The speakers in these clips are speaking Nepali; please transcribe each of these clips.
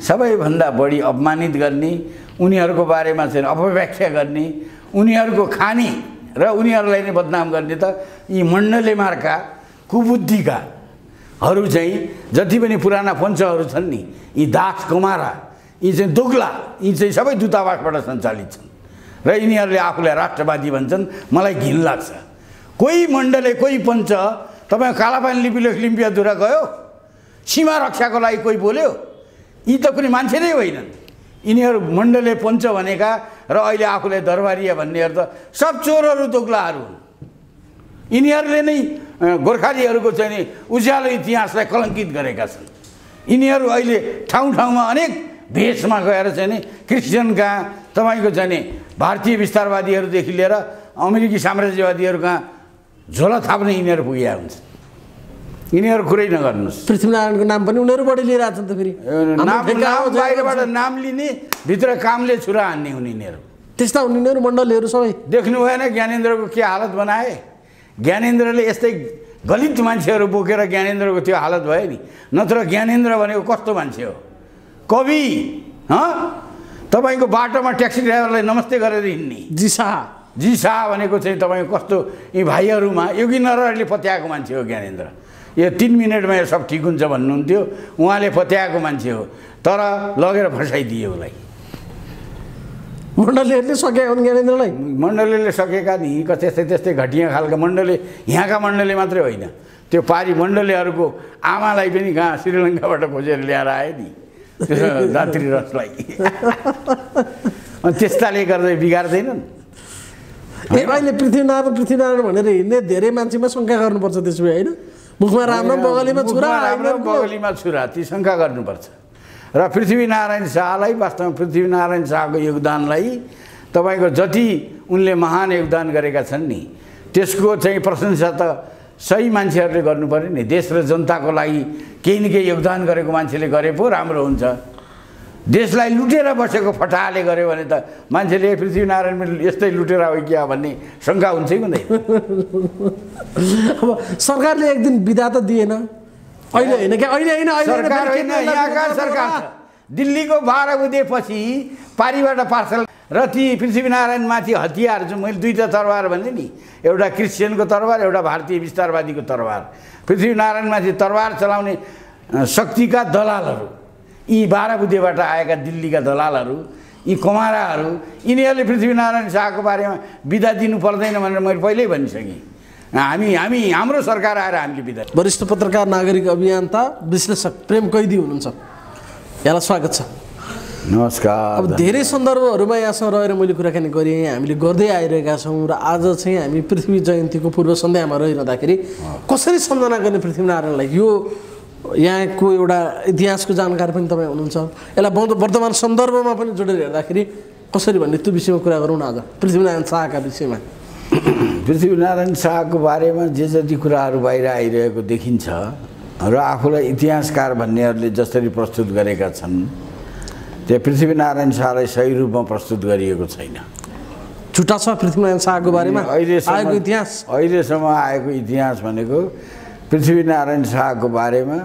सबैभन्दा बढी अपमानित गर्ने, उनीहरूको बारेमा चाहिँ अपव्याख्या गर्ने, उनीहरूको खानी र उनीहरूलाई नै बदनाम गर्ने त यी मण्डले मार्का कुबुद्धिकाहरू चाहिँ जति पनि पुराना पञ्चहरू छन् नि, यी दास कुमारा, यी चाहिँ दोग्ला, यी चाहिँ सबै दूतावासबाट सञ्चालित छन् र यिनीहरूले आफूलाई राष्ट्रवादी भन्छन्। मलाई घिन लाग्छ। कोही मण्डले कोही पञ्च तपाईँ कालापानी लिम्पियाधुरा गयो, सीमा रक्षाको लागि कोही बोल्यो, यी त कुनै मान्छे नै होइनन्। यिनीहरू मण्डले पञ्च भनेका र अहिले आफूलाई दरबारिया भन्नेहरू त सब चोरहरू दोग्लाहरू हुन्। यिनीहरूले नै गोर्खालीहरूको चाहिँ नि उज्यालो इतिहासलाई कलङ्कित गरेका छन्। यिनीहरू अहिले ठाउँ ठाउँमा अनेक भेषमा गएर चाहिँ नि क्रिस्चियनका तपाईँको चाहिँ नि भारतीय विस्तारवादीहरूदेखि लिएर अमेरिकी साम्राज्यवादीहरू कहाँ झोला थाप्ने यिनीहरू पुगेका हुन्छन्। यिनीहरू कुरै नगर्नुहोस्। पृथ्वीनारायणको नाम पनि उनीहरूबाट लिइरहेको छ नि त। फेरि नाम बाहिरबाट नाम लिने, भित्र कामले छुरा हान्ने हुन् यिनीहरू। त्यस्ता हुन् यिनीहरू मण्डलीहरू सबै। देख्नु भएन ज्ञानेन्द्रको के हालत बनाए? ज्ञानेन्द्रले यस्तै गलित मान्छेहरू बोकेर ज्ञानेन्द्रको त्यो हालत भयो नि। नत्र ज्ञानेन्द्र भनेको कस्तो मान्छे हो? कवि। तपाईँको बाटोमा ट्याक्सी ड्राइभरलाई नमस्ते गरेर हिँड्ने जी शाह भनेको चाहिँ तपाईँको कस्तो यी भाइहरूमा योगी नरहरिले पत्याएको मान्छे हो ज्ञानेन्द्र। यो 3 मिनटमा यो सब ठिक हुन्छ भन्नुहुन्थ्यो, उहाँले पत्याएको मान्छे हो, तर लगेर फसाइदियो उसलाई। मण्डलीहरूले सकेका हुन् ज्ञानेन्द्रलाई। मण्डलीले सकेका नि त्यस्तै घटिया खालका मण्डली, यहाँका मण्डली मात्रै होइन, त्यो पारी मण्डलीहरूको आमालाई पनि कहाँ श्रीलङ्काबाट खोजेर ल्याएर आयो नि त्यो धात्री रसलाई। अनि त्यस्ताले गर्दा बिगार्दैनन्। अहिले पृथ्वीनारायण भनेर हिँड्ने धेरै मान्छेमा शङ्का गर्नुपर्छ त्यसो भए, होइन? मुखमा राम्रो, बगलीमा छुरा, ती शङ्का गर्नुपर्छ। र पृथ्वीनारायण शाहलाई, वास्तवमा पृथ्वीनारायण शाहको योगदानलाई तपाईँको जति उनले महान योगदान गरेका छन् नि, त्यसको चाहिँ प्रशंसा त सही मान्छेहरूले गर्नु पर्यो नि। देश र जनताको लागि केही न केही योगदान गरेको मान्छेले गरे पो राम्रो हुन्छ। देशलाई लुटेर बसेको फटाहाले गर्यो भने त मान्छेले पृथ्वीनारायण यस्तै लुटेर हो क्या भन्ने शङ्का हुन्छ कि हुँदैन? अब सरकारले एक दिन बिदा त दिएन। अहिले होइन क्या, अहिले सरकार होइन, यहाँका सरकार छ। दिल्लीको 12 बुधेपछि पारीबाट पार्सल र ती पृथ्वीनारायणमाथि हतियार चाहिँ मैले 2टा तरवार भने नि, एउटा क्रिस्चियनको तरवार, एउटा भारतीय विस्तारवादीको तरवार। पृथ्वीनारायणमाथि तरवार चलाउने शक्तिका दलालहरू, यी 12 बुधेबाट आएका दिल्लीका दलालहरू, यी कुमाराहरू, यिनीहरूले पृथ्वीनारायण शाहको बारेमा बिदा दिनु पर्दैन भनेर मैले पहिल्यै भनिसकेँ। हाम्रो सरकार आएर हामीले बिदा। वरिष्ठ पत्रकार, नागरिक अभियन्ता, विश्लेषक प्रेम कैदी हुनुहुन्छ, यहाँलाई स्वागत छ। नमस्कार। अब धेरै सन्दर्भहरूमा यहाँसँग रहेर मैले कुराकानी गरेँ, हामीले गर्दै आइरहेका छौँ र आज चाहिँ हामी पृथ्वी जयन्तीको पूर्व सन्ध्यामा रहिरहँदाखेरि कसरी सम्झना गर्ने पृथ्वीनारायणलाई, यो यहाँको एउटा इतिहासको जानकार पनि तपाईँ हुनुहुन्छ, यसलाई वर्तमान सन्दर्भमा पनि जोडेर हेर्दाखेरि कसरी भन्ने त्यो विषयमा कुरा गरौँ न आज, पृथ्वीनारायण शाहका विषयमा। पृथ्वीनारायण शाहको बारेमा जे जति कुराहरू बाहिर आइरहेको देखिन्छ र आफूलाई इतिहासकार भन्नेहरूले जसरी प्रस्तुत गरेका छन्, त्यो पृथ्वीनारायण शाहलाई सही रूपमा प्रस्तुत गरिएको छैन। छुट्टा छ पृथ्वीनारायण शाहको बारेमा आएको इतिहास। अहिलेसम्म आएको इतिहास भनेको पृथ्वीनारायण शाहको बारेमा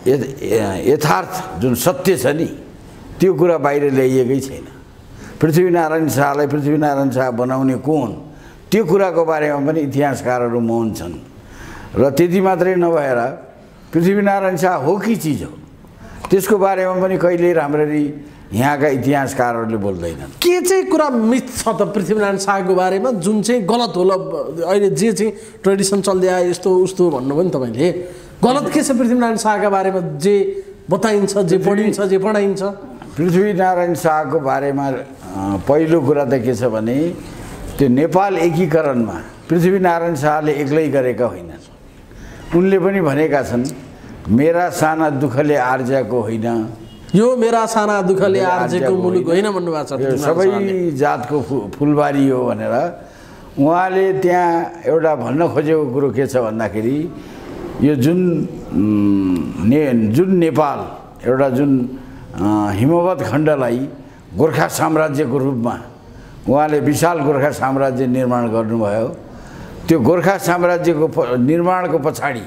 यथार्थ जुन सत्य छ नि, त्यो कुरा बाहिर ल्याइएकै छैन। पृथ्वीनारायण शाहलाई पृथ्वीनारायण शाह बनाउने को हुन्, त्यो कुराको बारेमा पनि इतिहासकारहरू मौन छन्। र त्यति मात्रै नभएर पृथ्वीनारायण शाह हो कि चिज हो, त्यसको बारेमा पनि कहिले राम्ररी यहाँका इतिहासकारहरूले बोल्दैनन्। के चाहिँ कुरा मिथ छ त पृथ्वीनारायण शाहको बारेमा, जुन चाहिँ गलत होला? अहिले जे चाहिँ ट्रेडिसन चल्दै आयो यस्तो उस्तो भन्नुभयो नि तपाईँले, गलत के छ पृथ्वीनारायण शाहका बारेमा? जे बताइन्छ, जे पढिन्छ, जे पढाइन्छ। पृथ्वीनारायण शाहको बारेमा पहिलो कुरा त के छ भने, त्यो नेपाल एकीकरणमा पृथ्वीनारायण शाहले एक्लै गरेका होइनन्। उनले पनि भनेका छन्, मेरा साना दुःखले आर्जेको होइन, यो मेरा साना दुःखले आर्जेको मुलुक होइन भन्नुभएको छ। सबै जातको फुलबारी हो भनेर उहाँले त्यहाँ एउटा भन्न खोजेको कुरो के छ भन्दाखेरि, यो जुन नेपाल एउटा जुन हिमवत खण्डलाई गोर्खा साम्राज्यको रूपमा उहाँले विशाल गोर्खा साम्राज्य निर्माण गर्नुभयो, त्यो गोर्खा साम्राज्यको निर्माणको पछाडि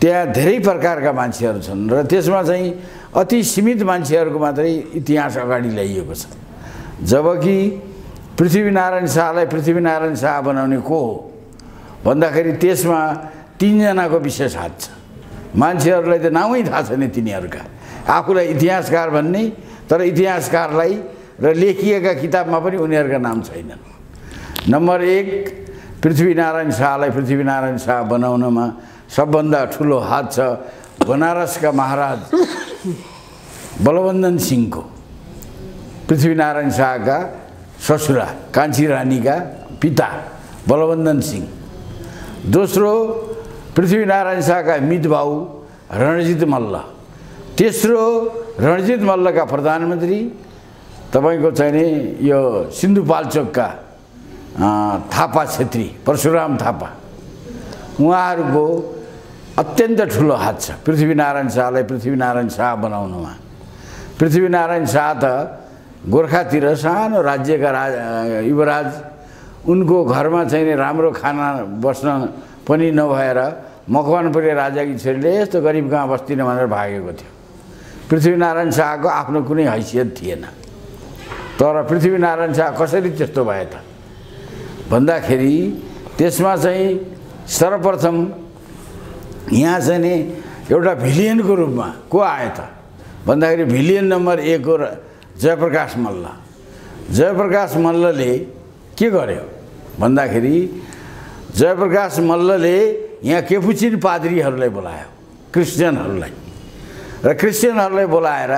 त्यहाँ धेरै प्रकारका मान्छेहरू छन् र त्यसमा चाहिँ अति सीमित मान्छेहरूको मात्रै इतिहास अगाडि ल्याइएको छ। जबकि पृथ्वीनारायण शाहलाई पृथ्वीनारायण शाह बनाउने को हो भन्दाखेरि त्यसमा 3 जनाको विशेष हात छ। मान्छेहरूलाई त नामै थाहा छैन तिनीहरूका, आफूलाई इतिहासकार भन्ने, तर इतिहासकारलाई र लेखिएका किताबमा पनि उनीहरूका नाम छैनन्। नम्बर 1 पृथ्वीनारायण शाहलाई पृथ्वीनारायण शाह बनाउनमा सबभन्दा ठुलो हात छ बनारसका महाराज बलवन्त सिंहको, पृथ्वीनारायण शाहका ससुरा कान्छी रानीका पिता बलवन्त सिंह। दोस्रो पृथ्वीनारायण शाहका मितबाउ रणजित मल्ल। तेस्रो रणजित मल्लका प्रधानमन्त्री तपाईको चाहिँ नि यो सिन्धुपाल्चोकका थापा छेत्री परशुराम थापा, उहाँहरूको अत्यन्त ठुलो हात छ पृथ्वीनारायण शाहलाई पृथ्वीनारायण शाह बनाउनमा। पृथ्वीनारायण शाह त गोर्खातिर सानो राज्यका युवराज, उनको घरमा चाहिँ राम्रो खाना बस्न पनि नभएर मकवानपुरी राजाकी छोरीले यस्तो गरिब गाउँ बस्दिन भनेर भागेको थियो। पृथ्वीनारायण शाहको आफ्नो कुनै हैसियत थिएन। तर पृथ्वीनारायण शाह कसरी त्यस्तो भए त भन्दाखेरि त्यसमा चाहिँ सर्वप्रथम यहाँ चाहिँ नि एउटा भिलियनको रूपमा को आयो त भन्दाखेरि भिलियन नम्बर 1 हो जयप्रकाश मल्ल। जयप्रकाश मल्लले के गर्यो भन्दाखेरि जयप्रकाश मल्लले यहाँ केपुचिन पाद्रीहरूलाई बोलायो, क्रिस्चियनहरूलाई, र क्रिस्चियनहरूलाई बोलाएर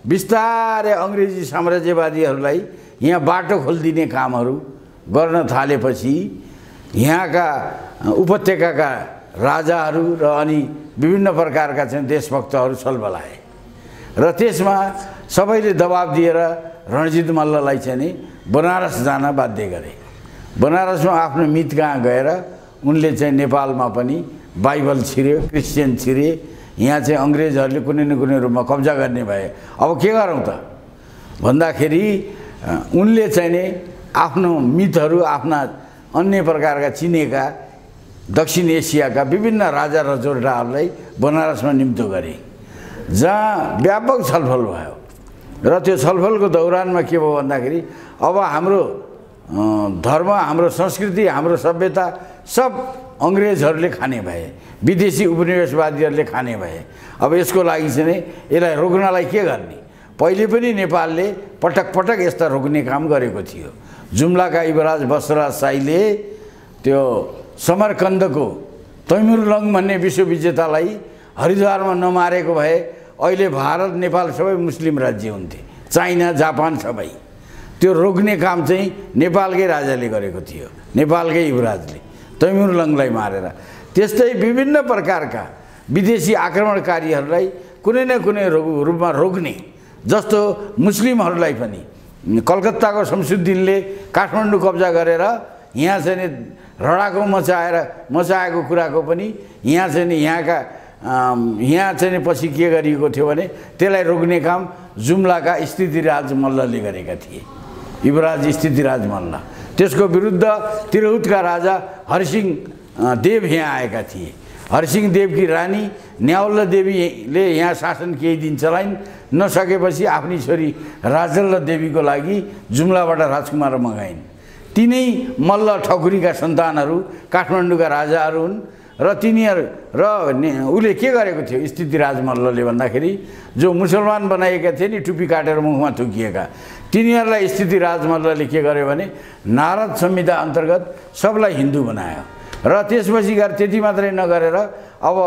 बिस्तारै अङ्ग्रेजी साम्राज्यवादीहरूलाई यहाँ बाटो खोलिदिने कामहरू गर्न थालेपछि यहाँका उपत्यकाका राजाहरू र अनि विभिन्न प्रकारका चाहिँ देशभक्तहरू छलबलाए र त्यसमा सबैले दबाब दिएर रणजित मल्ललाई चाहिँ नि बनारस जान बाध्य गरे। बनारसमा आफ्नो मित कहाँ गएर उनले चाहिँ नेपालमा पनि बाइबल छिर्यो, क्रिस्चियन छिरे। यहाँ चाहिँ अङ्ग्रेजहरूले कुनै न कुनै रूपमा कब्जा गर्ने भए। अब के गरौँ त भन्दाखेरि उनले चाहिँ नि आफ्नो मितहरू, आफ्ना अन्य प्रकारका चिनेका दक्षिण एसियाका विभिन्न राजा रजौटाहरूलाई बनारसमा निम्तो गरे, जहाँ व्यापक छलफल भयो। र त्यो छलफलको दौरानमा के भयो भन्दाखेरि अब हाम्रो धर्म, हाम्रो संस्कृति, हाम्रो सभ्यता सब अङ्ग्रेजहरूले खाने भए, विदेशी उपनिवेशवादीहरूले खाने भए। अब यसको लागि चाहिँ यसलाई रोक्नलाई के गर्ने? पहिले पनि नेपालले पटक पटक यस्ता रोक्ने काम गरेको थियो। जुम्लाका युवराज बसराज शाहीले त्यो समरकन्दको तैमुरलङ भन्ने विश्वविजेतालाई हरिद्वारमा नमारेको भए अहिले भारत नेपाल सबै मुस्लिम राज्य हुन्थे, चाइना जापान सबै। त्यो रोक्ने काम चाहिँ नेपालकै राजाले गरेको थियो, नेपालकै युवराजले तैमुरलङलाई मारेर। त्यस्तै विभिन्न प्रकारका विदेशी आक्रमणकारीहरूलाई कुनै न कुनै रूपमा रोक्ने, जस्तो मुस्लिमहरूलाई पनि कलकत्ताको शमसुद्दिनले काठमाडौँ कब्जा गरेर यहाँ चाहिँ रडाको मचाएको कुराको पनि यहाँ चाहिँ यहाँ चाहिँ पछि के गरिएको थियो भने त्यसलाई रोक्ने काम जुम्लाका स्थितिराज मल्लले गरेका थिए, युवराज स्थितिराज मल्ल। त्यसको विरुद्ध तिरहुतका राजा हरिसिंह देव यहाँ आएका थिए। हरिसिंह देवकी रानी न्याउल्ल देवीले यहाँ शासन केही दिन चलाइन्, नसकेपछि आफ्नी छोरी राजल्ल देवीको लागि जुम्लाबाट राजकुमार मगाइन्। तिनै मल्ल ठकुरीका सन्तानहरू काठमाडौँका राजाहरू हुन् र तिनीहरू र उसले के गरेको थियो स्थितिराज मल्लले भन्दाखेरि जो मुसलमान बनाएका थिए नि टुपी काटेर मुखमा थुकिएका, तिनीहरूलाई स्थितिराज मल्लले के गर्यो भने नारद संहिता अन्तर्गत सबलाई हिन्दू बनायो। र त्यसपछि गएर त्यति मात्रै नगरेर अब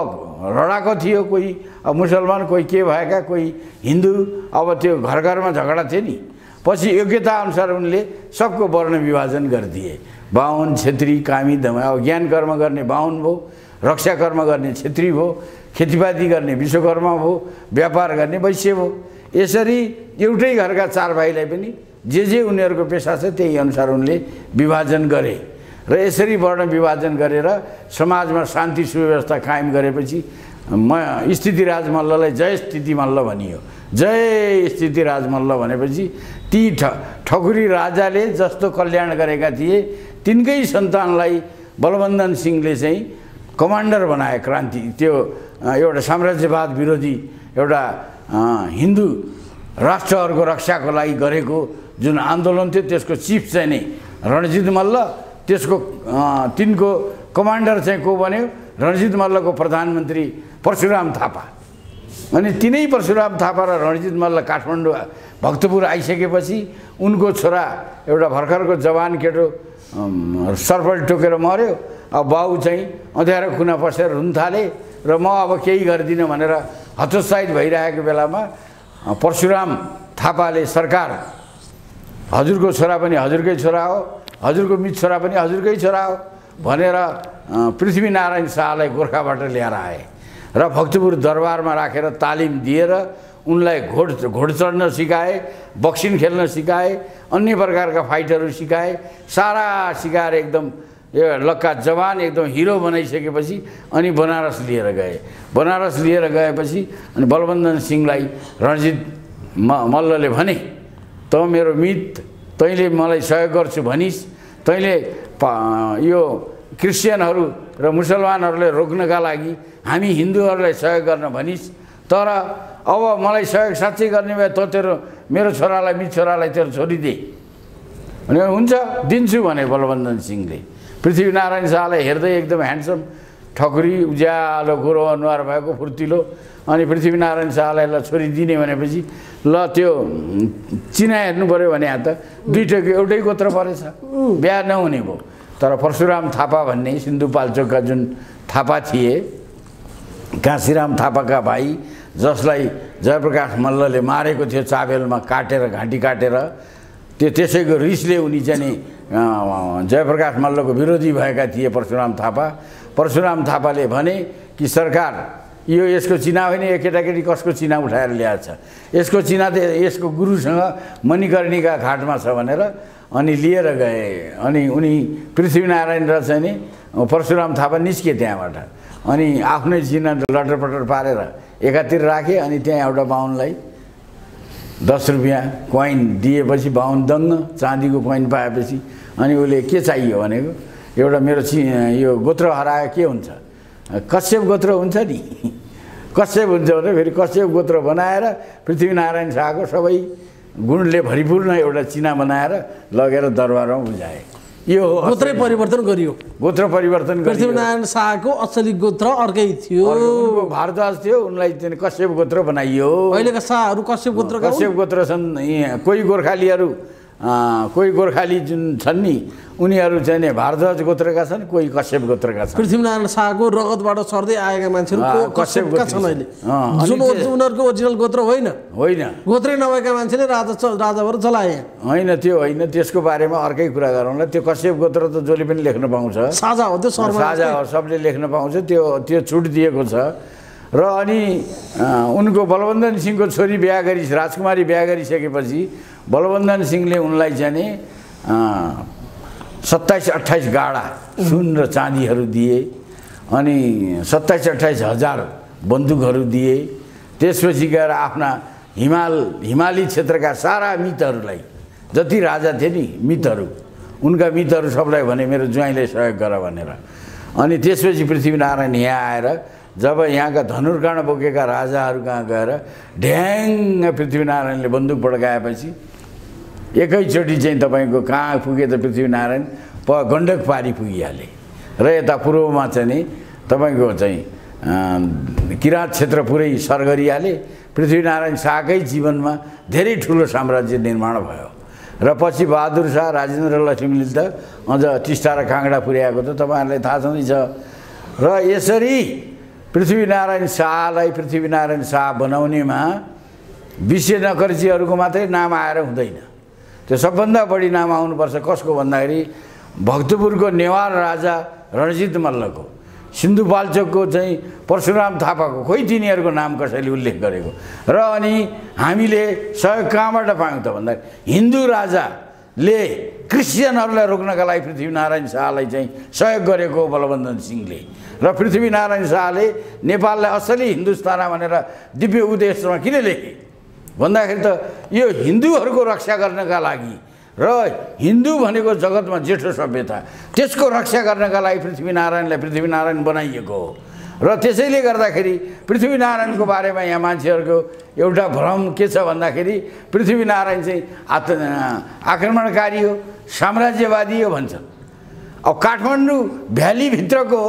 लडाको थियो, कोही मुसलमान, कोही के भएका, कोही हिन्दू। अब त्यो घर घरमा झगडा थियो नि। पछि योग्यता अनुसार उनले सबको वर्ण विभाजन गरिदिए। बाहुन, छेत्री, कामी, दमाई। अब ज्ञान कर्म गर्ने बाहुन भयो, रक्षा कर्म गर्ने छेत्री भयो, खेतीपाती गर्ने विश्वकर्मा भयो, व्यापार गर्ने वैश्य भयो। यसरी एउटै घरका 4 भाइलाई पनि जे उनीहरूको पेसा छ त्यही अनुसार उनले विभाजन गरे र यसरी वर्ण विभाजन गरेर समाजमा शान्ति सुव्यवस्था कायम गरेपछि स्थितिराज मल्ललाई जय स्थिति मल्ल भनियो। जय स्थितिराज मल्ल भनेपछि ती ठकुरी राजाले जस्तो कल्याण गरेका थिए तिनकै सन्तानलाई बलवन्त सिंहले चाहिँ कमान्डर बनाए। क्रान्ति त्यो एउटा साम्राज्यवाद विरोधी एउटा हिन्दू राष्ट्रहरूको रक्षाको लागि गरेको जुन आन्दोलन थियो त्यसको चिफ चाहिँ नि रणजित मल्ल, त्यसको तिनको कमान्डर चाहिँ को बन्यो? रणजित मल्लको प्रधानमन्त्री परशुराम थापा। अनि तिनै परशुराम थापा र रणजित मल्ल काठमाडौँ भक्तपुर आइसकेपछि उनको छोरा एउटा भर्खरको जवान केटो सर्पल टोकेर मर्यो। अब बाउ चाहिँ अँध्यारो खुना पसेर रुन थाले र म अब केही गर्दिनँ भनेर हतोत्साहित भइरहेको बेलामा परशुराम थापाले सरकार, हजुरको छोरा पनि हजुरकै छोरा हो, हजुरको मित छोरा पनि हजुरकै छोरा हो भनेर पृथ्वीनारायण शाहलाई गोर्खाबाट ल्याएर आए र भक्तपुर दरबारमा राखेर तालिम दिएर उनलाई घोड चढ्न सिकाए, बक्सिङ खेल्न सिकाए, अन्य प्रकारका फाइटहरू सिकाए, सारा सिकाएर एकदम यो लक्का जवान एकदम हिरो बनाइसकेपछि अनि बनारस लिएर गए। बनारस लिएर गएपछि अनि बलबन्धन सिंहलाई रणजित मल्लले भने, त मेरो मित, तैँले मलाई सहयोग गर्छु भनिस्, तैँले यो क्रिस्चियनहरू र मुसलमानहरूलाई रोक्नका लागि हामी हिन्दूहरूलाई सहयोग गर्न भनिस्, तर अब मलाई सहयोग साँच्चै गर्ने भए त मेरो छोरालाई, मित छोरालाई तेरो छोडिदे भने। हुन्छ दिन्छु भने बलबन्धन सिंहले। पृथ्वीनारायण शाहलाई हेर्दै एकदम ह्यान्डसम, ठकुरी, उज्यालो गोरो अनुहार भएको फुर्तिलो, अनि पृथ्वीनारायण शाहलाई ल छोरी दिने भनेपछि ल त्यो चिना हेर्नु पऱ्यो भने त दुईटैको एउटै गोत्र परेछ, बिहा नहुने भयो। तर परशुराम थापा भन्ने सिन्धुपाल्चोकका जुन थापा थिए, काशीराम थापाका भाइ, जसलाई जयप्रकाश मल्लले मारेको थियो चाबेलमा काटेर, घाँटी काटेर, त्यसैको रिसले उनी चाहिँ जयप्रकाश मल्लको विरोधी भएका थिए परशुराम थापा। परशुराम थापाले भने कि सरकार यो यसको चिना होइन, यो केटाकेटी कसको चिना उठाएर ल्याएको छ, यसको चिना त यसको गुरुसँग मणिकर्णिका घाटमा छ भनेर अनि लिएर गए। अनि उनी पृथ्वीनारायण र चाहिँ नि परशुराम थापा निस्के त्यहाँबाट, अनि आफ्नै चिना लटरपटर पारेर एकातिर राखे। अनि त्यहाँ एउटा बाहुनलाई 10 रुपियाँ कोइन दिएपछि बाहुन दङ्ग, चाँदीको कोइन पाएपछि अनि उसले के चाहियो भनेको, एउटा मेरो यो गोत्र हरायो के हुन्छ, कश्यप गोत्र हुन्छ नि, कश्यप हुन्छ भने फेरि कश्यप गोत्र बनाएर पृथ्वीनारायण शाहको सबै गुणले भरिपूर्ण एउटा चिना बनाएर लगेर दरबारमा बुझाए। यो गोत्रै परिवर्तन गरियो, गोत्र परिवर्तन गरियो। पृथ्वीनारायण शाहको असली गोत्र अर्कै थियो, भारद्वाज थियो, उनलाई चाहिँ कश्यप गोत्र बनाइयो। अहिलेका शाहहरू कश्यप गोत्र छन्। कोही गोर्खालीहरू, कोही गोर्खाली जुन छन् नि उनीहरू चाहिँ नि भारद्वाज गोत्रका छन्, कोही कश्यप गोत्रका छन्। पृथ्वीनारायण शाहको रगतबाट सर्दै आएका मान्छेहरू कश्यपका छन् अहिले, जुन उनीहरूको ओरिजिनल गोत्र होइन। गोत्रै नभएका मान्छेले राजाहरू चलाए होइन, त्यो होइन, त्यसको बारेमा अर्कै कुरा गरौँला। त्यो कश्यप गोत्र त जसले पनि लेख्न पाउँछ, साझा हो, त्यो साझा हो, सबले लेख्न पाउँछ, त्यो छुट दिएको छ। र अनि उनको बलबन्धन सिंहको छोरी बिहा गरी, राजकुमारी बिहा गरिसकेपछि बलबन्धन सिंहले उनलाई चाहिँ नि 27-28 गाडा सुन र चाँदीहरू दिए, अनि 27-28 हजार बन्दुकहरू दिए। त्यसपछि गएर आफ्ना हिमाली क्षेत्रका सारा मितहरूलाई, जति राजा थिए नि मितहरू, उनका मितहरू सबलाई भने मेरो ज्वाइँले सहयोग गर भनेर। अनि त्यसपछि पृथ्वीनारायण यहाँ आएर जब यहाँका धनुर्काँड बोकेका राजाहरू कहाँ गएर ढ्याङ्ग पृथ्वीनारायणले बन्दुक पड्काएपछि एकैचोटि चाहिँ तपाईँको कहाँ पुगे त पृथ्वीनारायण गण्डक पारी पुगिहाले। र यता पूर्वमा चाहिँ नि तपाईँको चाहिँ किराँत क्षेत्र पुरै सर गरिहाले। पृथ्वीनारायण शाहकै जीवनमा धेरै ठुलो साम्राज्य निर्माण भयो। र पछि बहादुर शाह, राजेन्द्र लक्ष्मीले त अझ टिस्टा र काँगडा पुर्याएको त तपाईँहरूलाई थाहा छँदैछ। र यसरी पृथ्वीनारायण शाहलाई पृथ्वीनारायण शाह बनाउनेमा विषय नकर्जीहरूको मात्रै नाम आएर हुँदैन, त्यो सबभन्दा बढी नाम आउनुपर्छ। कसको भन्दाखेरि भक्तपुरको नेवार राजा रणजित मल्लको, सिन्धुपाल्चोकको चाहिँ परशुराम थापाको, खोइ तिनीहरूको नाम कसैले उल्लेख गरेको। र अनि हामीले सहयोग कहाँबाट पायौँ त भन्दा हिन्दू राजाले क्रिस्चियनहरूलाई रोक्नका लागि पृथ्वीनारायण शाहलाई चाहिँ सहयोग गरेको बलबन्धन सिंहले। र पृथ्वीनारायण शाहले नेपाललाई असली हिन्दुस्तान भनेर दिव्य उद्देश्यमा किन लेखे भन्दाखेरि त यो हिन्दूहरूको रक्षा गर्नका लागि, र हिन्दू भनेको जगतमा जेठो सभ्यता, त्यसको रक्षा गर्नका लागि पृथ्वीनारायणलाई पृथ्वीनारायण बनाइएको हो। र त्यसैले गर्दाखेरि पृथ्वीनारायणको बारेमा यहाँ मान्छेहरूको एउटा भ्रम के छ भन्दाखेरि पृथ्वीनारायण चाहिँ आक्रमणकारी हो, साम्राज्यवादी हो भन्छन्। अब काठमाडौँ भ्यालीभित्रको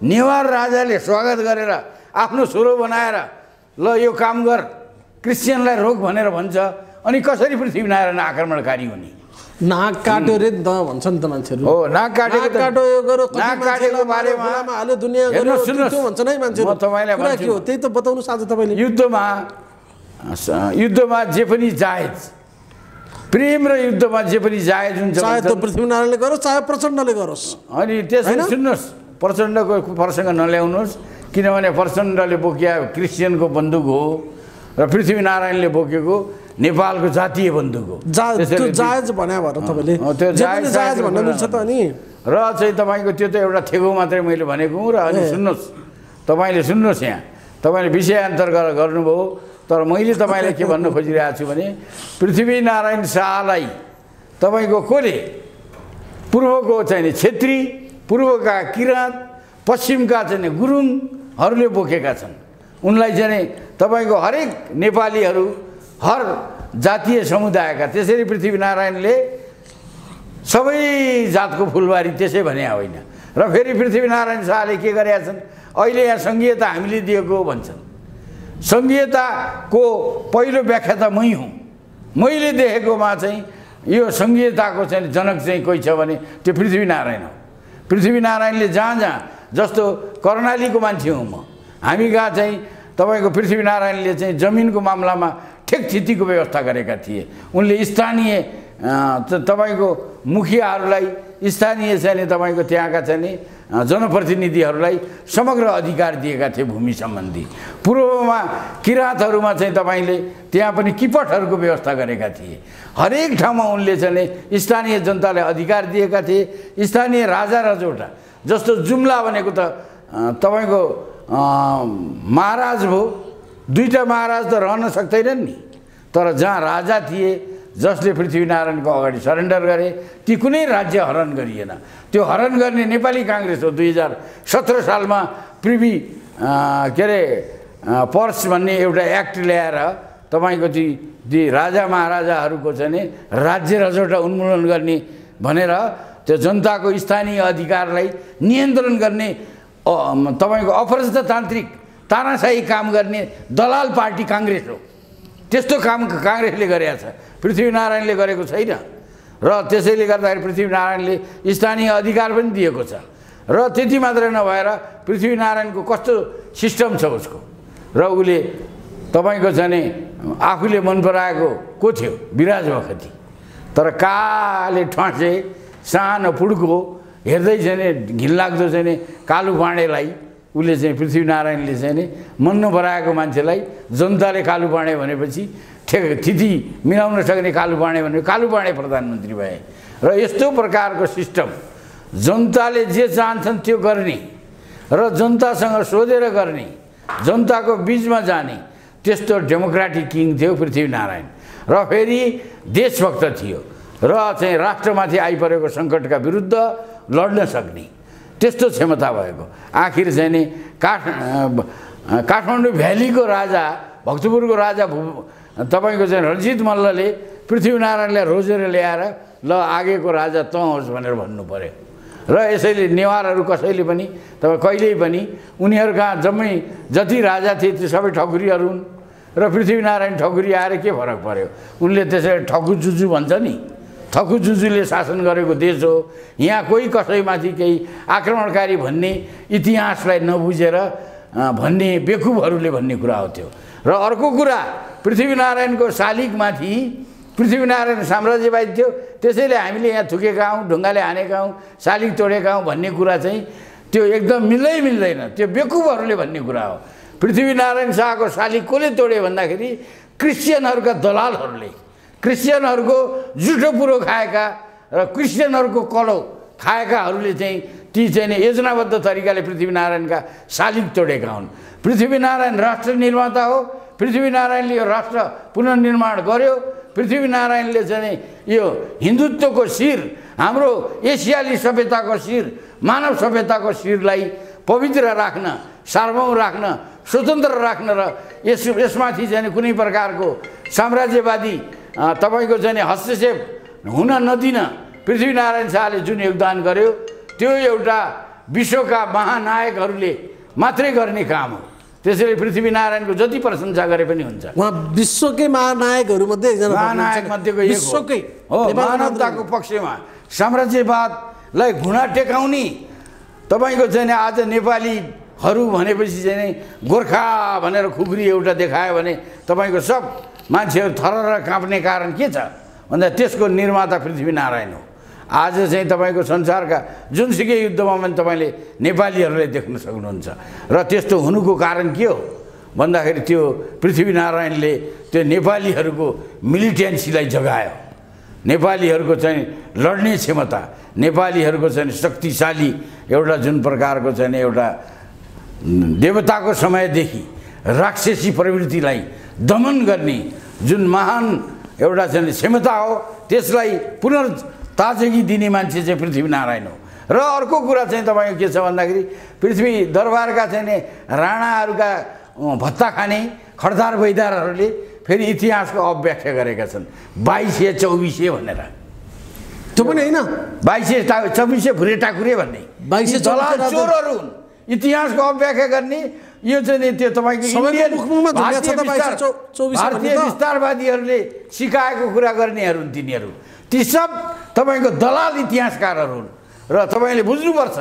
नेवार राजाले स्वागत गरेर आफ्नो स्वरो बनाएर ल यो काम गर, क्रिस्चियनलाई रोक भनेर भन्छ, अनि कसरी पृथ्वीनारायण आक्रमणकारी हुने? नाक काट्यो रे त भन्छन् त मान्छेहरू। हो, नाक काट्यो यो गरो, नाक काटेको बारेमा हाल्यो दुनिया गयो, त्यो भन्छन् है मान्छेहरू। म तपाईँलाई कुरा के हो त्यही त बताउनु साझा तपाईँले। युद्धमा जे पनि जायज, प्रेम र युद्धमा जे पनि जायज हुन्छ, चाहे त पृथ्वीनारायणले गरोस् चाहे प्रचण्डले गरोस्। अनि त्यसमा सुन्नुहोस्, प्रचण्डको प्रसङ्ग नल्याउनुहोस्, किनभने प्रचण्डले बोकिया क्रिस्चियनको बन्दुक हो र पृथ्वीनारायणले बोकेको नेपालको जातीय बन्दुक हो। त्यो जायज भन्या भएर तपाईँले जायज भन्न मिल्छ त। अनि र चाहिँ तपाईँको त्यो त एउटा थेगो मात्रै मैले भनेको हुँ। र अनि सुन्नुहोस्, तपाईँले सुन्नुहोस्, यहाँ तपाईँले विषयान्तर गर्नुभयो, तर मैले तपाईँलाई के भन्न खोजिरहेको छु भने पृथ्वीनारायण शाहलाई तपाईँको कसले, पूर्वको चाहिँ छेत्री, पूर्वका किराँत, पश्चिमका चाहिँ गुरुङहरूले बोकेका छन्। उनलाई चाहिँ तपाईँको हरेक नेपालीहरू, हर जातीय समुदायका, त्यसरी पृथ्वीनारायणले सबै जातको फुलबारी त्यसै भने होइन। र फेरि पृथ्वीनारायण शाहले के गरेका छन्, अहिले यहाँ सङ्घीयता हामीले दिएको भन्छन्। सङ्घीयताको पहिलो व्याख्या त मै हुँ। मैले देखेकोमा चाहिँ यो सङ्घीयताको चाहिँ जनक चाहिँ कोही छ भने त्यो पृथ्वीनारायण हो। पृथ्वीनारायणले जहाँ जहाँ, जस्तो कर्णालीको मान्छे हुँ म, हामी कहाँ चाहिँ तपाईँको पृथ्वीनारायणले चाहिँ जमिनको मामलामा ठेकठितीको व्यवस्था गरेका थिए। उनले स्थानीय तपाईँको मुखियाहरूलाई, स्थानीय चाहिँ तपाईँको त्यहाँका चाहिँ जनप्रतिनिधिहरूलाई समग्र अधिकार दिएका थिए भूमि सम्बन्धी। पूर्वमा किराँतहरूमा चाहिँ तपाईँले त्यहाँ पनि किपटहरूको व्यवस्था गरेका थिए। हरेक ठाउँमा उनले चाहिँ स्थानीय जनतालाई अधिकार दिएका थिए। स्थानीय राजा रजौटा, जस्तो जुम्ला भनेको त तपाईँको महाराज भयो, दुईटा महाराज त रहन सक्दैनन् नि। तर जहाँ राजा थिए, जसले पृथ्वीनारायणको अगाडि सरेन्डर गरे, ती कुनै राज्य हरण गरिएन। त्यो हरण गर्ने नेपाली काङ्ग्रेस हो। 2017 सालमा प्रिभी के अरे पर्स भन्ने एउटा एक्ट ल्याएर तपाईँको ती राजा महाराजाहरूको चाहिँ राज्य रजौटा उन्मूलन गर्ने भनेर त्यो जनताको स्थानीय अधिकारलाई नियन्त्रण गर्ने तपाईँको अप्रजातान्त्रिक तानाशाही काम गर्ने दलाल पार्टी काङ्ग्रेस हो। त्यस्तो काम काङ्ग्रेसले गरेको छ, पृथ्वीनारायणले गरेको छैन। र त्यसैले गर्दाखेरि पृथ्वीनारायणले स्थानीय अधिकार पनि दिएको छ। र त्यति मात्रै नभएर पृथ्वीनारायणको कस्तो सिस्टम छ उसको, र उसले तपाईँको चाहिँ आफूले मन पराएको को थियो, विराज बखती। तर काले ठ्वासे सानो पुड्को हेर्दै चाहिँ घिनलाग्दो चाहिँ कालु पाँडेलाई उसले चाहिँ पृथ्वीनारायणले चाहिँ मन नपराएको मान्छेलाई जनताले कालु पाँडे भनेपछि थिति मिलाउन सक्ने कालु पाँडे भने कालु पाँडे प्रधानमन्त्री भए। र यस्तो प्रकारको सिस्टम जनताले जे चाहन्छन् त्यो गर्ने र जनतासँग सोधेर गर्ने, जनताको बिचमा जाने, त्यस्तो डेमोक्रेटिक किङ थियो पृथ्वीनारायण। र फेरि देशभक्त थियो र चाहिँ राष्ट्रमाथि आइपरेको सङ्कटका विरुद्ध लड्न सक्ने त्यस्तो क्षमता भएको। आखिर चाहिँ नि काठमाडौँ भ्यालीको राजा, भक्तपुरको राजा तपाईँको चाहिँ रणजित मल्लले पृथ्वीनारायणलाई रोजेर ल्याएर ल आगेको राजा तँ होस् भनेर भन्नु पर्यो। र यसैले नेवारहरू कसैले पनि तपाईँ कहिल्यै पनि उनीहरूका जम्मै जति राजा थिए त्यो सबै ठकुरीहरू हुन्। र पृथ्वीनारायण ठकुरी आएर के फरक पर्यो? उनले त्यसरी ठकु जुजु भन्छ नि, ठकु जुजुले शासन गरेको देश हो। यहाँ कोही कसैमाथि केही आक्रमणकारी भन्ने इतिहासलाई नबुझेर भन्ने बेकुबहरूले भन्ने कुरा हो त्यो। र अर्को कुरा, पृथ्वीनारायणको शालिगमाथि पृथ्वीनारायण साम्राज्यवादी थियो, त्यसैले हामीले यहाँ थुकेका हौँ, ढुङ्गाले हानेका हौँ, शालिग तोडेका हौँ भन्ने कुरा चाहिँ त्यो एकदम मिल्दैन। त्यो बेकुबहरूले भन्ने कुरा हो। पृथ्वीनारायण शाहको शालिग कसले तोड्यो भन्दाखेरि क्रिस्चियनहरूका दलालहरूले, क्रिस्चियनहरूको जुठो पुरो खाएका र क्रिस्चियनहरूको कलो खाएकाहरूले चाहिँ ती चाहिँ योजनाबद्ध तरिकाले पृथ्वीनारायणका शालिग तोडेका हुन्। पृथ्वीनारायण राष्ट्र निर्माता हो। पृथ्वीनारायणले यो राष्ट्र पुनर्निर्माण गर्यो। पृथ्वीनारायणले चाहिँ यो हिन्दुत्वको शिर, हाम्रो एसियाली सभ्यताको शिर, मानव सभ्यताको शिरलाई पवित्र राख्न सार्वभौम राख्न, स्वतन्त्र राख्न र यसमाथि चाहिँ कुनै प्रकारको साम्राज्यवादी तपाईँको चाहिँ हस्तक्षेप हुन नदिन पृथ्वीनारायण शाहले जुन योगदान गर्यो त्यो एउटा विश्वका महानायकहरूले मात्रै गर्ने काम हो। त्यसैले पृथ्वीनारायणको जति प्रशंसा गरे पनि हुन्छ। उहाँ विश्वकै महानायकहरूमध्ये एकजना, महानायक मध्येको एक विश्वकै हो। मानवताको पक्षमा साम्राज्यवादलाई घुँडा टेकाउने तपाईँको चाहिँ आज नेपालीहरू भनेपछि चाहिँ गोर्खा भनेर खुकुरी एउटा देखायो भने तपाईँको सब मान्छेहरू थरर काँप्ने कारण के छ भन्दा त्यसको निर्माता पृथ्वीनारायण हो। आज चाहिँ तपाईँको संसारका जुनसुकै युद्धमा पनि तपाईँले नेपालीहरूलाई देख्न सक्नुहुन्छ र त्यस्तो हुनुको कारण के हो भन्दाखेरि त्यो पृथ्वीनारायणले त्यो नेपालीहरूको मिलिटेन्सीलाई जगायो, नेपालीहरूको चाहिँ लड्ने क्षमता, नेपालीहरूको चाहिँ शक्तिशाली एउटा जुन प्रकारको चाहिँ एउटा देवताको समयदेखि राक्षसी प्रवृत्तिलाई दमन गर्ने जुन महान एउटा चाहिँ क्षमता हो त्यसलाई पुनर्ताजगी दिने मान्छे चाहिँ पृथ्वीनारायण हो। र अर्को कुरा चाहिँ तपाईँको के छ भन्दाखेरि पृथ्वी दरबारका चाहिँ राणाहरूका भत्ता खाने खड्दार बैदारहरूले फेरि इतिहासको अव्याख्या गरेका छन् 2224 भनेर। त्यो पनि होइन 2224 भुरे टाकुरे भन्ने 2224 दलाल चोरहरू हुन्। इतिहासको अव्याख्या गर्ने यो चाहिँ त्यो तपाईँको भारतीय विस्तारवादीहरूले सिकाएको कुरा गर्नेहरू हुन् तिनीहरू। ती सब तपाईँको दलाल इतिहासकारहरू हुन् र तपाईँले बुझ्नुपर्छ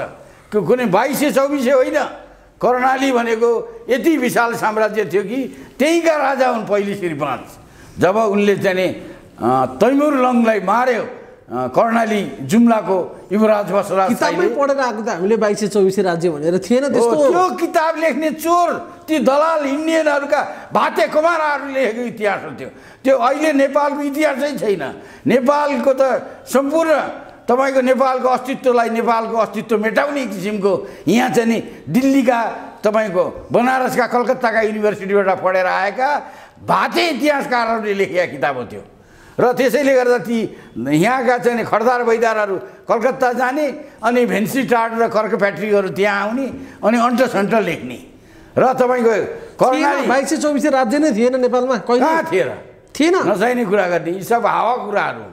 कि कुनै 2224 होइन, कर्णाली भनेको यति विशाल साम्राज्य थियो कि त्यहीँका राजा हुन् पहिले श्री 5। जब उनले चाहिँ तैमुर लङलाई मार्यो कर्णाली जुम्लाको युवराज बसराज किताबमै पढेर आएको त हामीले 2224 राज्य भनेर थिएन त्यस्तो। त्यो किताब लेख्ने चोर ती दलाल इन्डियनहरूका भाते कुमारहरूले लेखेको इतिहास हो त्यो। त्यो अहिले नेपालको इतिहासै छैन। नेपालको त सम्पूर्ण तपाईँको नेपालको अस्तित्वलाई नेपालको अस्तित्व मेटाउने किसिमको यहाँ चाहिँ नि दिल्लीका तपाईँको बनारसका कलकत्ताका युनिभर्सिटीबाट पढेर आएका भाते इतिहासकारहरूले लेखेका किताब हो त्यो। र त्यसैले गर्दा ती यहाँका चाहिँ खड्दार बैदारहरू कलकत्ता जाने अनि भेन्सी टाड र कर्क फ्याक्ट्रीहरू त्यहाँ आउने अनि अन्टसन्ट लेख्ने र तपाईँको कर्णाली 2224 राज्य नै थिएन नेपालमा कहाँ थिएन नचाहिने कुरा गर्ने यी सब हावा कुराहरू।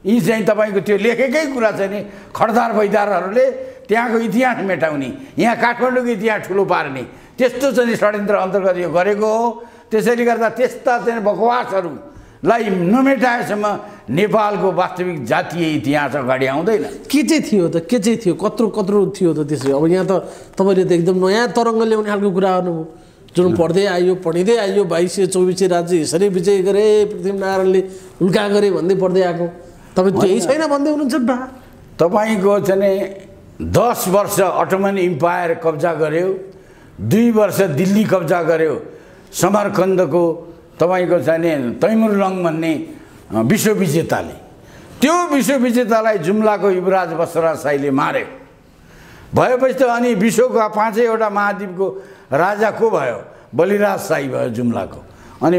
यी चाहिँ तपाईँको त्यो लेखेकै कुरा चाहिँ नि खड्दार बैदारहरूले त्यहाँको इतिहास मेटाउने, यहाँ काठमाडौँको इतिहास ठुलो पार्ने त्यस्तो चाहिँ षड्यन्त्र अन्तर्गत यो गरेको हो। त्यसैले गर्दा त्यस्ता चाहिँ बकवासहरूलाई नमेटाएसम्म नेपालको वास्तविक जातीय इतिहास अगाडि आउँदैन। के चाहिँ थियो त, के चाहिँ थियो, कत्रो कत्रो थियो त त्यसो। अब यहाँ त तपाईँले त एकदम नयाँ तरङ्ग ल्याउने खालको कुरा गर्नुभयो। जुन पढ्दै आइयो 2224 राज्य यसरी विजय गरे पृथ्वीनारायणले उल्का गरे भन्दै पढ्दै आएको तपाईँ त्यही छैन भन्दै हुनुहुन्छ बा। तपाईँको चाहिँ 10 वर्ष अटोमन इम्पायर कब्जा गर्यो, 2 वर्ष दिल्ली कब्जा गर्यो, समरकन्दको तपाईँको चाहिँ तैमुरलङ भन्ने विश्वविजेताले, त्यो विश्वविजेतालाई जुम्लाको युवराज बसराज शाहीले मार्यो। भएपछि त अनि विश्वका 5वटा महाद्वीपको राजा को भयो? बलिराज शाही भयो जुम्लाको। अनि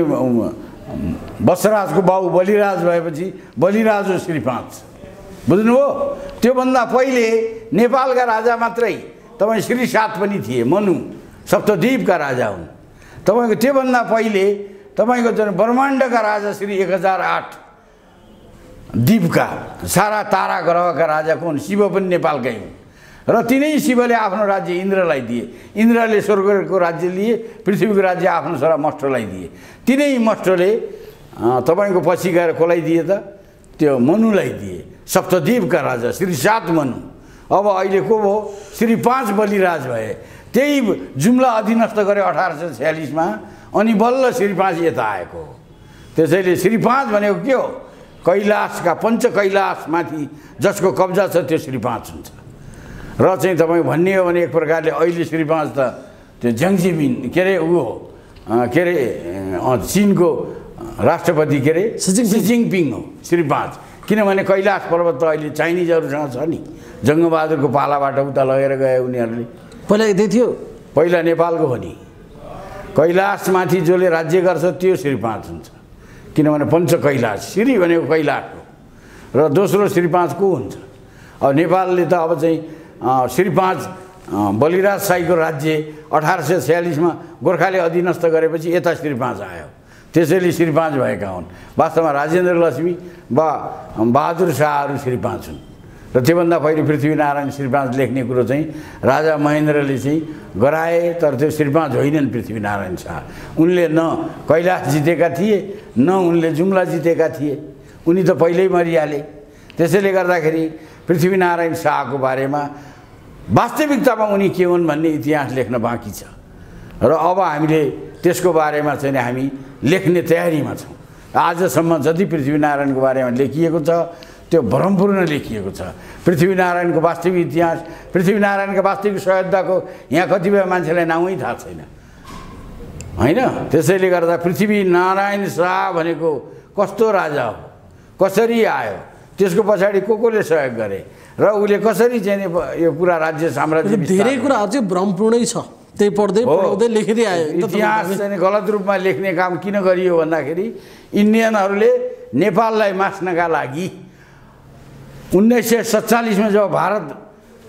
बसराजको बाउ बलिराज भएपछि बलिराज हो श्री 5। बुझ्नुभयो? त्योभन्दा पहिले नेपालका राजा मात्रै तपाईँ श्री 7 पनि थिए, मनु सप्तद्वीपका राजा हुन्। तपाईँको त्योभन्दा पहिले तपाईँको चाहिँ ब्रह्माण्डका राजा श्री 1008 द्वीपका सारा तारा ग्रहका राजा को हुन्? शिव पनि नेपालकै हुन्। र तिनै शिवले आफ्नो राज्य इन्द्रलाई दिए, इन्द्रले स्वर्गको राज्य लिए, पृथ्वीको राज्य आफ्नो छोरा मष्टलाई दिए। तिनै मष्टले तपाईँको पछि गएर कसलाई दिए त? त्यो मनुलाई दिए, सप्तद्वीपका राजा श्री 7 मनु। अब अहिले को भयो? श्री 5 बलिराज भए। त्यही जुम्ला अधीनस्थ गरे 1846 मा, अनि बल्ल श्री 5 यता आएको हो। त्यसैले श्री 5 भनेको के हो? कैलाशका पञ्च कैलाशमाथि जसको कब्जा छ त्यो श्री 5 हुन्छ। र चाहिँ तपाईँ भन्ने हो भने एक प्रकारले अहिले श्री 5 त त्यो ज्याङजिमिन के अरे ऊ हो, के अरे चिनको राष्ट्रपति के अरे सी जिङपिङ हो श्री 5। किनभने कैलाश पर्वत त अहिले चाइनिजहरूसँग छ नि, जङ्गबहादुरको पालाबाट उता लगेर गए उनीहरूले। पहिला यतै थियो, पहिला नेपालको हो नि। कैलाशमाथि जसले राज्य गर्छ त्यो श्री 5 हुन्छ, किनभने पञ्च कैलाश, श्री भनेको कैलाश हो। र दोस्रो श्री 5 को हुन्छ? अब नेपालले त अब चाहिँ श्री 5 बलिराज शाहीको राज्य 1846 गोर्खाले अधीनस्थ गरेपछि यता श्री 5 आयो, त्यसैले श्री 5 भएका हुन्। वास्तवमा राजेन्द्र लक्ष्मी वा बहादुर शाहहरू श्री 5 हुन् र त्योभन्दा पहिले पृथ्वीनारायण श्री 5 लेख्ने कुरो चाहिँ राजा महेन्द्रले चाहिँ गराए, तर त्यो श्री 5 होइनन् पृथ्वीनारायण शाह। उनले न कैलाश जितेका थिए न उनले जुम्ला जितेका थिए, उनी त पहिल्यै मरिहाले। त्यसैले गर्दाखेरि पृथ्वीनारायण शाहको बारेमा वास्तविकतामा उनी के हुन् भन्ने इतिहास लेख्न बाँकी छ र अब हामीले त्यसको बारेमा चाहिँ हामी लेख्ने तयारीमा छौँ। आजसम्म जति पृथ्वीनारायणको बारेमा लेखिएको छ त्यो भ्रमपूर्ण लेखिएको छ। पृथ्वीनारायणको वास्तविक इतिहास, पृथ्वीनारायणका वास्तविक सयोद्धाको यहाँ कतिपय मान्छेलाई नामै थाहा छैन, होइन? त्यसैले गर्दा पृथ्वीनारायण शाह भनेको कस्तो राजा हो, कसरी आयो, त्यसको पछाडि कोले सहयोग गरे र उसले कसरी चाहिँ यो पुरा राज्य साम्राज्य धेरै कुराहरू चाहिँ भ्रमपूर्णै छ, त्यही पढ्दै पढाउँदै लेख्दै आयो। इतिहास चाहिँ गलत रूपमा लेख्ने काम किन गरियो भन्दाखेरि इन्डियनहरूले नेपाललाई मास्नका लागि 1947 जब भारत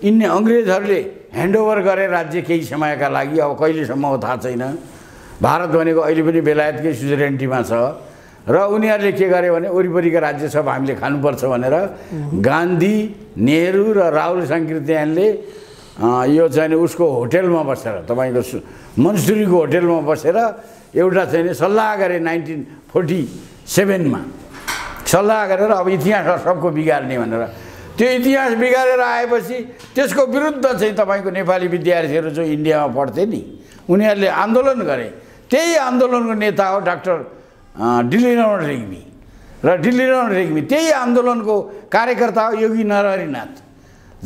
अङ्ग्रेजहरूले ह्यान्डओभर गरे राज्य केही समयका लागि, अब कहिलेसम्म हो थाहा छैन, भारत भनेको अहिले पनि बेलायतकै सुजरेन्टीमा छ र उनीहरूले के गरे भने वरिपरिका राज्य सब हामीले खानुपर्छ भनेर गान्धी, नेहरू र राहुल साङ्कृत्यायनले यो चाहिँ उसको होटेलमा बसेर, तपाईँको मन्सुरीको होटेलमा बसेर एउटा चाहिँ सल्लाह गरे 1947 सल्लाह गरेर अब इतिहास सबको बिगार्ने भनेर। त्यो इतिहास बिगारेर आएपछि त्यसको विरुद्ध चाहिँ तपाईँको नेपाली विद्यार्थीहरू जो इन्डियामा पढ्थे नि उनीहरूले आन्दोलन गरे। त्यही आन्दोलनको नेता हो डाक्टर डिलिनर रेग्मी र डिलिनर रेग्मी त्यही आन्दोलनको कार्यकर्ता हो योगी नरहरिनाथ,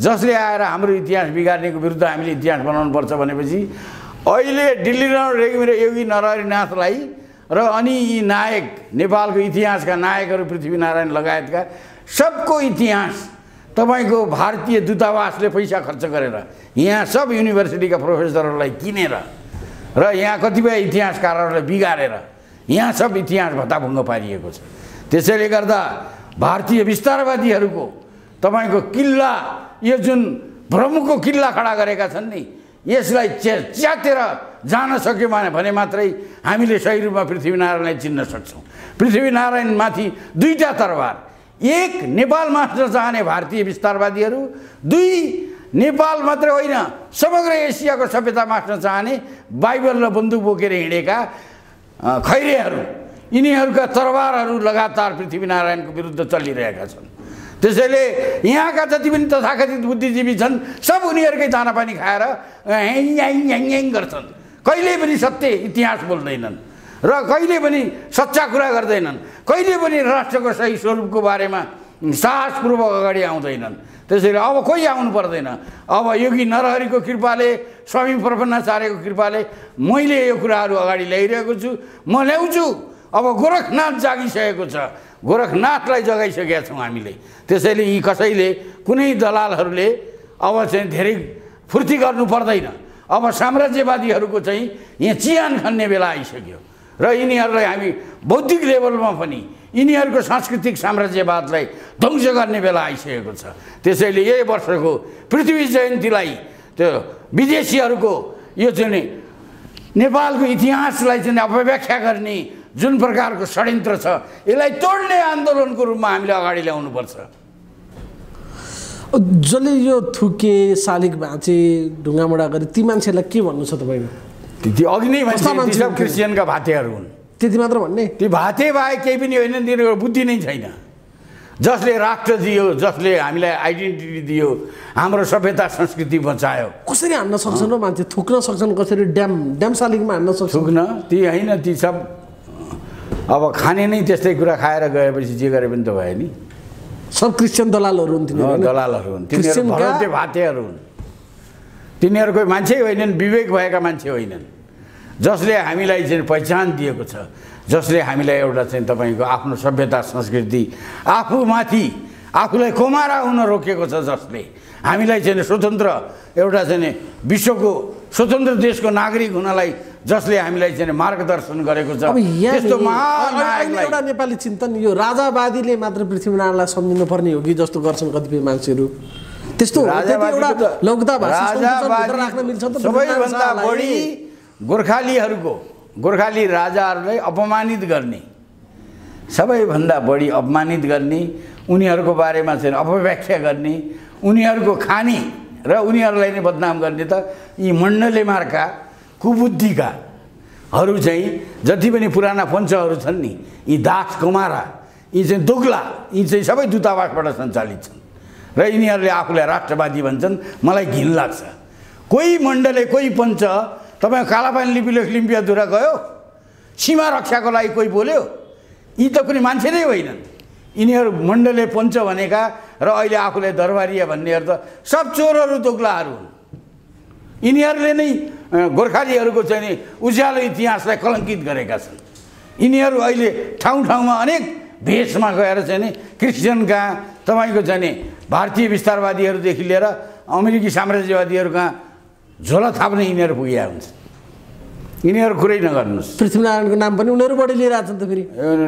जसले आएर हाम्रो इतिहास बिगार्नेको विरुद्ध हामीले इतिहास बनाउनुपर्छ भनेपछि अहिले डिलिनर रेग्मी र योगी नरहरिनाथलाई र अनि यी नायक, नेपालको इतिहासका नायकहरू पृथ्वीनारायण लगायतका सबको इतिहास तपाईँको भारतीय दूतावासले पैसा खर्च गरेर यहाँ सब युनिभर्सिटीका प्रोफेसरहरूलाई किनेर र यहाँ कतिपय इतिहासकारहरूलाई बिगारेर यहाँ सब इतिहास भत्ताभुङ्ग पारिएको छ। त्यसैले गर्दा भारतीय विस्तारवादीहरूको तपाईँको किल्ला, यो जुन ब्रह्मको किल्ला खडा गरेका छन् नि, यसलाई च्यातेर जान सक्यो भने मात्रै हामीले सही रूपमा पृथ्वीनारायणलाई चिन्न सक्छौँ। पृथ्वीनारायणमाथि दुईटा तरवार, एक नेपाल मात्र चाहने भारतीय विस्तारवादीहरू, दुई नेपाल मात्र होइन समग्र एसियाको सभ्यता मात्र चाहने बाइबल र बन्दुक बोकेर हिँडेका खैरेहरू, यिनीहरूका तरवारहरू लगातार पृथ्वीनारायणको विरुद्ध चलिरहेका छन्। त्यसैले यहाँका जति पनि तथाकथित बुद्धिजीवी छन् सब उनीहरूकै दानापानी खाएर ह्याङ गर्छन्, कहिल्यै पनि सत्य इतिहास बोल्दैनन् र कहिले पनि सच्चा कुरा गर्दैनन्, कहिले पनि राष्ट्रको सही स्वरूपको बारेमा साहसपूर्वक अगाडि आउँदैनन्। त्यसैले अब कोही आउनु पर्दैन। अब योगी नरहरिको कृपाले, स्वामी प्रपन्नाचार्यको कृपाले मैले यो कुराहरू अगाडि ल्याइरहेको छु, म ल्याउँछु। अब गोरखनाथ जागिसकेको छ, गोरखनाथलाई जगाइसकेका छौँ हामीले। त्यसैले यी कसैले, कुनै दलालहरूले अब चाहिँ धेरै फुर्ती गर्नु पर्दैन। अब साम्राज्यवादीहरूको चाहिँ यहाँ चियान खन्ने बेला आइसक्यो र यिनीहरूलाई हामी बौद्धिक लेभलमा पनि यिनीहरूको सांस्कृतिक साम्राज्यवादलाई ध्वंस गर्ने बेला आइसकेको छ। त्यसैले यही वर्षको पृथ्वी जयन्तीलाई त्यो विदेशीहरूको यो चाहिँ नेपालको इतिहासलाई चाहिँ अपव्याख्या गर्ने जुन प्रकारको षड्यन्त्र छ, यसलाई तोड्ने आन्दोलनको रूपमा हामीले अगाडि ल्याउनुपर्छ। जसले यो थुके, शालिग भाँचे, ढुङ्गामुढा गरे ती मान्छेलाई के भन्नु छ तपाईँको? ती अघि नै मान्छे सब क्रिस्चियनका भातेहरू हुन्। त्यति मात्र भन्ने? ती भाते बाहेक केही पनि होइन, तिनीहरूको बुद्धि नै छैन। जसले राष्ट्र दियो, जसले हामीलाई आइडेन्टिटी दियो, हाम्रो सभ्यता संस्कृति बचायो, कसरी हान्न सक्छन् र मान्छे? थुक्न सक्छन् कसरी? ड्याम शालिगमा हान्न सक्छन्? थुक्न ती होइन, ती सब अब खाने नै त्यस्तै कुरा खाएर गएपछि जे गरे पनि त भयो नि। सब क्रिस्चियन दलालहरू हुन् तिनीहरू? दलालहरू हुन्, तिनीहरू भरौटे भातेहरू हुन्। तिनीहरू कोही मान्छे होइनन्, विवेक भएका मान्छे होइनन्। जसले हामीलाई चाहिँ पहिचान दिएको छ, जसले हामीलाई एउटा चाहिँ तपाईँको आफ्नो सभ्यता संस्कृति आफूमाथि आफूलाई कोमारा हुन रोकेको छ, जसले हामीलाई चाहिँ स्वतन्त्र एउटा चाहिँ विश्वको स्वतन्त्र देशको नागरिक हुनलाई जसले हामीलाई चाहिँ मार्गदर्शन गरेको छ। यस्तो महान एउटा नेपाली चिन्तन यो राजावादीले मात्र पृथ्वीनारायणलाई सम्झिनु पर्ने हो कि जस्तो गर्छन् कतिपय मान्छेहरू? त्यस्तो एउटा लौकिकता भाषा राख्न मिल्छ त सबैभन्दा बढी गोर्खाली राजाहरूलाई अपमानित गर्ने, सबैभन्दा बढी अपमानित गर्ने, उनीहरूको बारेमा चाहिँ अपव्याख्या गर्ने, उनीहरूको खानी र उनीहरूलाई नै बदनाम गर्ने त यी मण्डले मार्का कुबुद्धिकाहरू चाहिँ जति पनि पुराना पञ्चहरू छन् नि, यी दास कुमारा, यी चाहिँ दोग्ला, यी चाहिँ सबै दूतावासबाट सञ्चालित छन् र यिनीहरूले आफूलाई राष्ट्रवादी भन्छन्। मलाई घिन लाग्छ। कोही मण्डले कोही पञ्च तपाईँ कालापानी लिम्पियाधुरा गयो, सीमा रक्षाको लागि कोही बोल्यो? यी त कुनै मान्छे नै होइनन्। यिनीहरू मण्डले पञ्च भनेका र अहिले आफूलाई दरबारिया भन्नेहरू त सब चोरहरू दोग्लाहरू हुन्। यिनीहरूले नै गोर्खालीहरूको चाहिँ नि उज्यालो इतिहासलाई कलङ्कित गरेका छन्। यिनीहरू अहिले ठाउँ ठाउँमा अनेक भेषमा गएर चाहिँ नि क्रिस्चियन कहाँ, तपाईँको चाहिँ नि भारतीय विस्तारवादीहरूदेखि लिएर अमेरिकी साम्राज्यवादीहरू कहाँ झोला थाप्ने यिनीहरू पुगेका हुन्छन्। यिनीहरू कुरै नगर्नुहोस्। पृथ्वीनारायणको नाम पनि उनीहरू बढी लिइरहेको छ त फेरि।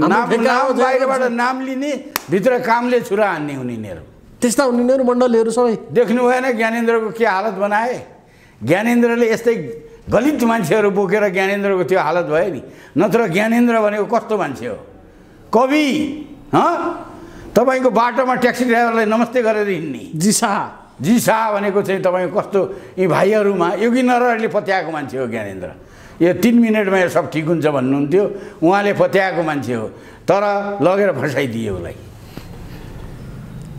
नाम बाहिरबाट नाम लिने, भित्र कामले छुरा हान्ने हुन् यिनीहरू। त्यस्ता हुन् यिनीहरू मण्डलीहरू सबै। देख्नु भएन ज्ञानेन्द्रको के हालत बनाए? ज्ञानेन्द्रले यस्तै गलित मान्छेहरू बोकेर ज्ञानेन्द्रको त्यो हालत भयो नि। नत्र ज्ञानेन्द्र भनेको कस्तो मान्छे हो? कवि। तपाईँको बाटोमा ट्याक्सी ड्राइभरलाई नमस्ते गरेर हिँड्ने जी शाह भनेको चाहिँ तपाईँको कस्तो यी भाइहरूमा योगी नरहरिले पत्याएको मान्छे हो ज्ञानेन्द्र। यो 3 मिनटमा यो सब ठिक हुन्छ भन्नुहुन्थ्यो, उहाँले पत्याएको मान्छे हो, तर लगेर फसाइदिए उसलाई।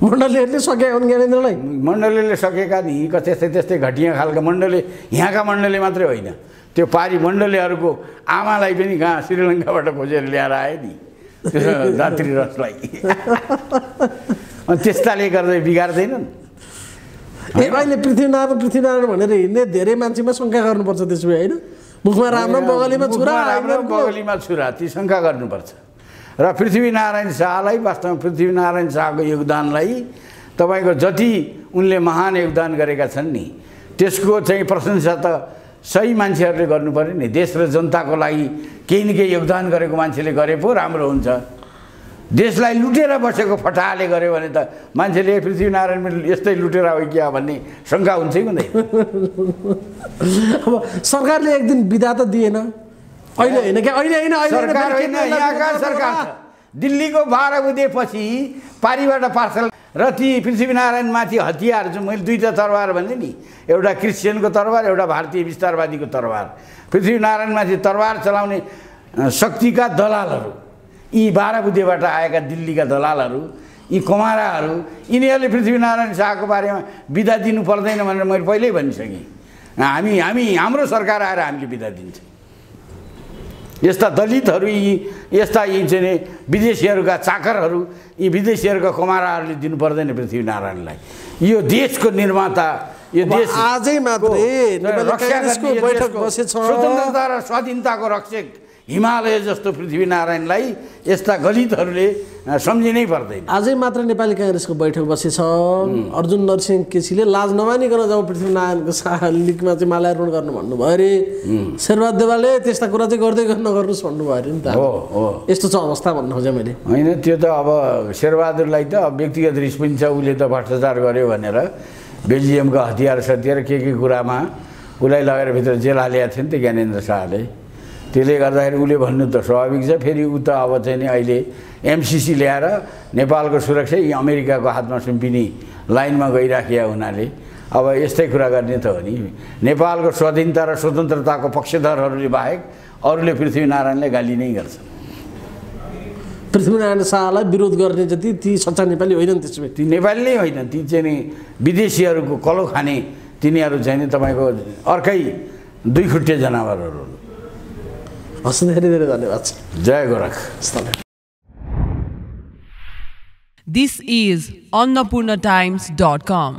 मण्डलीहरूले सकेका हुन् ज्ञानेन्द्रलाई। मण्डलीले सकेका नि, त्यस्तै घटिया खालका मण्डली, यहाँका मण्डली मात्रै होइन, त्यो पारी मण्डलीहरूको आमालाई पनि कहाँ श्रीलङ्काबाट खोजेर ल्याएर आए नि धात्री रसलाई। अनि त्यस्ताले गर्दा बिगार्दैनन्। अहिले पृथ्वीनारायण भनेर हिँड्ने धेरै मान्छेमा शङ्का गर्नुपर्छ त्यसो भए, होइन? मुखमा राम्रो, बगलीमा छुरा, ती शङ्का गर्नुपर्छ। र पृथ्वीनारायण शाहलाई, वास्तवमा पृथ्वीनारायण शाहको योगदानलाई तपाईँको जति उनले महान योगदान गरेका छन् नि, त्यसको चाहिँ प्रशंसा त सही मान्छेहरूले गर्नु पर्यो नि। देश र जनताको लागि केही न केही योगदान गरेको मान्छेले गरे पो राम्रो हुन्छ। देशलाई लुटेर बसेको फटाहाले गर्यो भने त मान्छेले पृथ्वीनारायण यस्तै लुटेर हो क्या भन्ने शङ्का हुन्छ कि हुँदैन? अब सरकारले एक दिन बिदा त दिएन अहिले, होइन क्या? अहिले सरकार होइन, यहाँका सरकार छ। दिल्लीको 12 बुधेपछि पारीबाट पार्सल र ती पृथ्वीनारायणमाथि हतियार चाहिँ मैले 2टा तरवार भने नि, एउटा क्रिस्चियनको तरवार, एउटा भारतीय विस्तारवादीको तरवार। पृथ्वीनारायणमाथि तरवार चलाउने शक्तिका दलालहरू, यी 12 बुधेबाट आएका दिल्लीका दलालहरू, यी कुमाराहरू, यिनीहरूले पृथ्वीनारायण शाहको बारेमा बिदा दिनु पर्दैन भनेर मैले पहिल्यै भनिसकेँ। हाम्रो सरकार आएर हामीले बिदा दिन्छौँ। यस्ता दलितहरू, यस्ता यी चाहिँ विदेशीहरूका चाकरहरू, यी विदेशीहरूका कुमाराहरूले दिनु पर्दैन पृथ्वीनारायणलाई। यो देशको निर्माता, यो देश आजै मात्रै स्वतन्त्रता र स्वाधीनताको रक्षक हिमालय जस्तो पृथ्वीनारायणलाई यस्ता गलितहरूले सम्झिनै पर्दैन। आजै मात्र नेपाली काङ्ग्रेसको बैठक बसेछ। अर्जुन नरसिंह केसीले लाज नमानिकन जब पृथ्वीनारायणको शालिगमा चाहिँ माल्यार्पण गर्नु भन्नुभयो अरे, शेरबहादुर देवालले त्यस्ता कुरा चाहिँ गर्दै नगर्नुहोस् भन्नुभयो अरे नि त। हो, यस्तो छ अवस्था भन्नु खोजेँ मैले। होइन, त्यो त अब शेरबहादुरलाई त व्यक्तिगत रिस पनि छ, उसले त भ्रष्टाचार गर्यो भनेर बेल्जियमका हतियार के कुरामा उसलाई लगेर भित्र जेल हालेका थियो नि त ज्ञानेन्द्र शाहले। त्यसले गर्दाखेरि उसले भन्नु त स्वाभाविक छ। फेरि ऊ त अब चाहिँ नि अहिले एमसिसी ल्याएर नेपालको सुरक्षा यी अमेरिकाको हातमा सुम्पिने लाइनमा गइराखेका हुनाले अब यस्तै कुरा गर्ने त हो नि। नेपालको स्वाधीनता र स्वतन्त्रताको पक्षधरहरूले बाहेक अरूले पृथ्वीनारायणलाई गाली नै गर्छन्। पृथ्वीनारायण शाहलाई विरोध गर्ने जति ती सच्चा नेपाली होइनन्। त्यसो भए ती नेपाली नै होइनन्, ती चाहिँ नि विदेशीहरूको कलो खाने तिनीहरू चाहिँ नि तपाईँको अर्कै 2 खुट्टे जनावरहरू हुन्। हस्, धेरै धेरै धन्यवाद। जय गोरख। This is annapurnatimes.com.